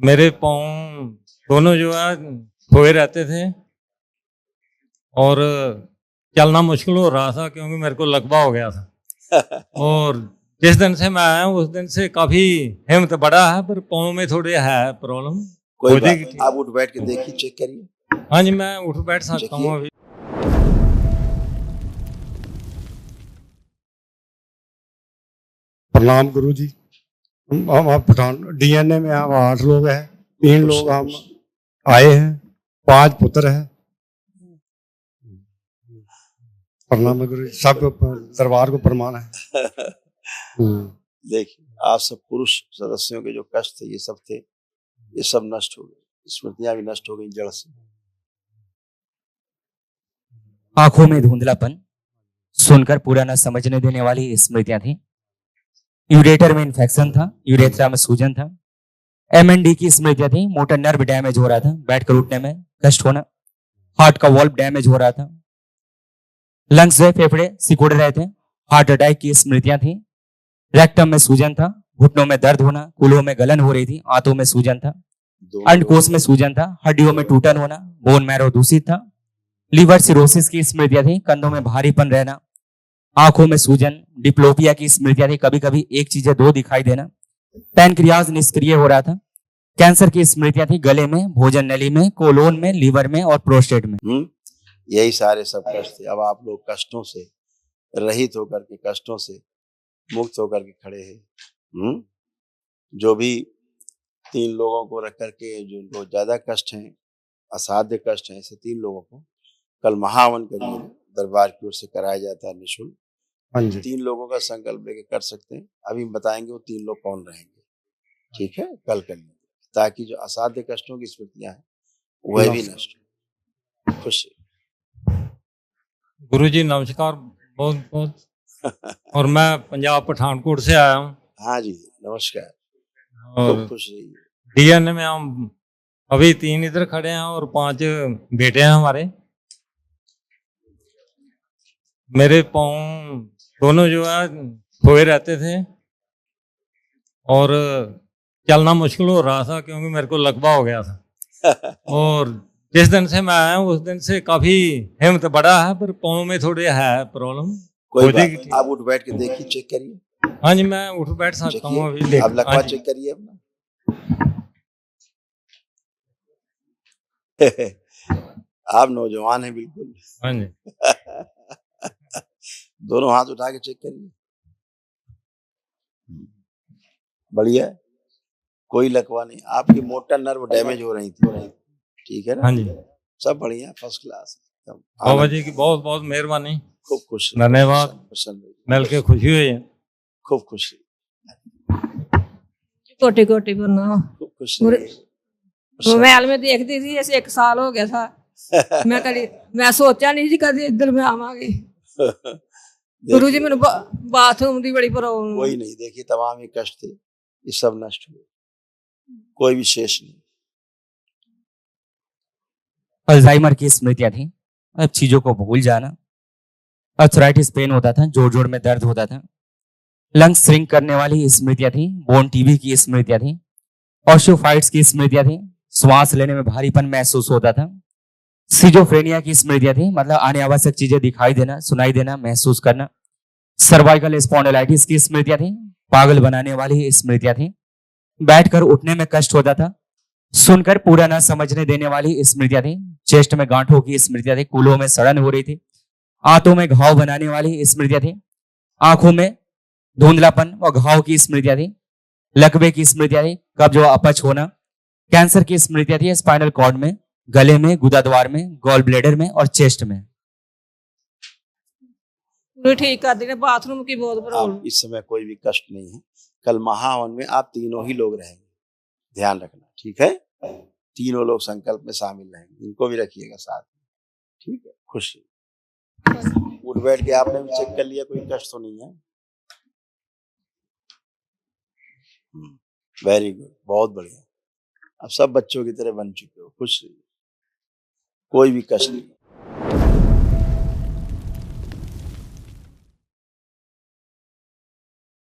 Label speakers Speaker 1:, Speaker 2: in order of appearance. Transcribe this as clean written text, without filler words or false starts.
Speaker 1: मेरे पाँव दोनों जो है खोए रहते थे और चलना मुश्किल हो रहा था क्योंकि मेरे को लकवा हो गया था। और जिस दिन से मैं आया हूँ उस दिन से काफी हिम्मत बढ़ा है, पर पाँव में थोड़े है प्रॉब्लम।
Speaker 2: कोई बात नहीं, आप उठ बैठ के देखिए, चेक करिए।
Speaker 1: हाँ जी, मैं उठ बैठ सकता हूँ अभी।
Speaker 3: प्रणाम गुरु जी। हम पठान डीएनए में हम 8 लोग हैं, 3 लोग हम आए हैं, 5 पुत्र हैं। प्रणाम गुरु जी, सब दरबार को प्रणाम है।
Speaker 2: देखिए, आप सब पुरुष सदस्यों के जो कष्ट थे ये सब थे, ये सब नष्ट हो गए, स्मृतियां भी नष्ट हो गई जड़ से।
Speaker 4: आंखों में धुंधलापन, सुनकर पूरा न समझने देने वाली स्मृतियां थी। यूरेटर में इन्फेक्शन था, यूरेथ्रा में सूजन था। एमएनडी की स्मृतियां थी, मोटर नर्व डैमेज हो रहा था, बैठकर उठने में कष्ट होना, हार्ट का वॉल्व डैमेज हो रहा था, लंग्स से फेफड़े सिकुड़ रहे थे, हार्ट अटैक की स्मृतियां थी। रेक्टम में सूजन था, घुटनों में दर्द होना, कूल्हों में गलन हो रही थी, आंतों में सूजन था, अंडकोश में सूजन था, हड्डियों में टूटन होना, बोन मैरो दूषित था, लीवर सिरोसिस की स्मृतियां थी, कंधों में भारीपन रहना, आंखों में सूजन, डिप्लोपिया की स्मृतियां थी, कभी कभी एक चीजें दो दिखाई देना, पैनक्रियाज निष्क्रिय हो रहा था, कैंसर की स्मृतियां थी, गले में, भोजन नली में, कोलोन में, लीवर में और प्रोस्टेट में।
Speaker 2: यही सारे सब कष्ट थे। अब आप लोग कष्टों से रहित होकर के, कष्टों से मुक्त होकर के खड़े हैं। जो भी 3 लोगों को रख करके जो ज्यादा कष्ट हैं, असाध्य कष्ट हैं, ऐसे 3 लोगों को कल महावन करिए, दरबार की ओर से कराया जाता है निःशुल्क। 3 लोगों का संकल्प लेके कर सकते हैं। अभी बताएंगे वो 3 लोग कौन रहेंगे, ठीक है? कल करिए, ताकि जो असाध्य कष्टों की स्मृतियां हैं वह भी नष्ट हो। खुश
Speaker 1: गुरुजी नमस्कार, बहुत बहुत। और मैं पंजाब पठानकोट से आया हूँ।
Speaker 2: हाँ जी, नमस्कार।
Speaker 1: और
Speaker 2: खुश रहिए।
Speaker 1: डीएनए में हम अभी 3 इधर खड़े हैं और 5 बेटे हैं हमारे। मेरे पाँव दोनों जो है खोए रहते थे और चलना मुश्किल हो रहा था क्योंकि मेरे को लकवा हो गया था। और जिस दिन से मैं आया हूँ उस दिन से काफी हिम्मत बढ़ा है, पर पाँव में थोड़े है प्रॉब्लम।
Speaker 2: कोई बात नहीं, आप उठ बैठ के देखिए, चेक करिए।
Speaker 1: हाँ जी, मैं उठ बैठ सकता हूँ अभी।
Speaker 2: आप लकवा चेक करिए अपना। आप नौजवान हैं बिल्कुल।
Speaker 1: हाँ जी।
Speaker 2: दोनों हाथ उठा के चेक करिए। बढ़िया, कोई लकवा नहीं। आपकी मोटर नर्व डैमेज हो रही थी, ठीक है ना?
Speaker 1: हाँ जी,
Speaker 2: सब बढ़िया, फर्स्ट क्लास।
Speaker 1: बाबा जी की बहुत बहुत मेहरबानी।
Speaker 2: खूब खुश,
Speaker 1: धन्यवाद। मिल के खुशी हुई है।
Speaker 2: खूब खुशी,
Speaker 5: कोटि कोटि प्रणाम।
Speaker 2: खूब खुश।
Speaker 5: मोबाइल में देखती थी, ऐसे 1 साल हो गया था। मैं सोचा नहीं थी कभी इधर में आवांगी। गुरु जी, मैंने बाथरूम की बड़ी प्रॉब्लम।
Speaker 2: कोई नहीं, देखिए तमाम ये कष्ट थे, ये सब नष्ट हुए, कोई भी शेष नहीं।
Speaker 4: अल्जाइमर की स्मृतियां थी, अब चीजों को भूल जाना, अर्थराइटिस पेन होता था, जोड़ जोड़ में दर्द होता था, लंग्स श्रिंक करने वाली स्मृतियां थी, बोन टीबी की स्मृतियां थी, ऑस्टियोफाइट्स की स्मृतियां थी, श्वास लेने में भारीपन महसूस होता था, सिजोफ्रेनिया की स्मृतियां थी, मतलब अनावश्यक चीजें दिखाई देना, सुनाई देना, महसूस करना, सर्वाइकल स्पॉन्डिलाइटिस की स्मृतियां थी, पागल बनाने वाली स्मृतियां थी, बैठकर उठने में कष्ट होता था, सुनकर पूरा न समझने देने वाली स्मृतियां थी, चेस्ट में गांठों की स्मृतियां थी, कूल्हों में सड़न हो रही थी, आंतों में घाव बनाने वाली स्मृतियां थी, आंखों में धुंधलापन और घाव की स्मृतियां थी, लकवे की स्मृतियां थी, कब्ज और अपच होना, कैंसर की स्मृतियां थी, स्पाइनल कॉर्ड में, गले में, गुदाद्वार में, गॉल ब्लेडर में और चेस्ट में।
Speaker 5: ठीक कर देना, बाथरूम की बहुत प्रॉब्लम।
Speaker 2: इस समय कोई भी कष्ट नहीं है। कल महावन में आप तीनों ही लोग रहेंगे, ध्यान रखना, ठीक है? तीनों लोग संकल्प में शामिल रहेंगे, इनको भी रखिएगा साथ में, ठीक है? खुशी। उठ बैठ के आपने भी चेक कर लिया, कोई कष्ट तो नहीं है? वेरी गुड, बहुत बढ़िया। अब सब बच्चों की तरह बन चुके हो, खुश रहिए, कोई भी कष्ट नहीं।